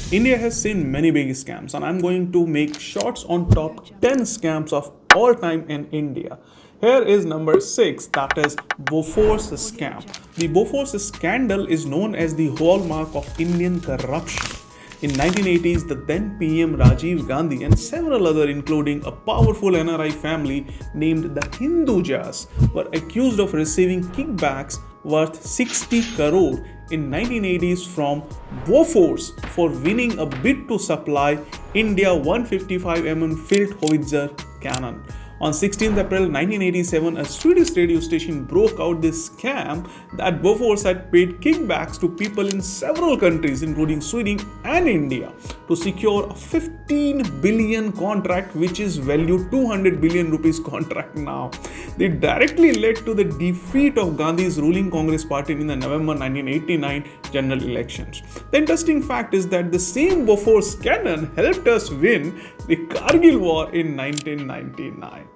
India has seen many big scams, and I'm going to make shots on top 10 scams of all time in India. Here is number 6, that is Bofors scam. The Bofors scandal is known as the hallmark of Indian corruption. In 1980s, the then PM Rajiv Gandhi and several others, including a powerful NRI family named the Hindujas, were accused of receiving kickbacks worth 60 crore in 1980s from Bofors for winning a bid to supply India 155 field howitzer canon. On 16th April 1987, a Swedish radio station broke out this scam that Bofors had paid kickbacks to people in several countries, including Sweden and India, to secure a 15 billion contract, which is valued 200 billion rupees contract now. They directly led to the defeat of Gandhi's ruling Congress party in the November 1989 general elections. The interesting fact is that the same Bofors canon helped us win the Kargil war in 1999.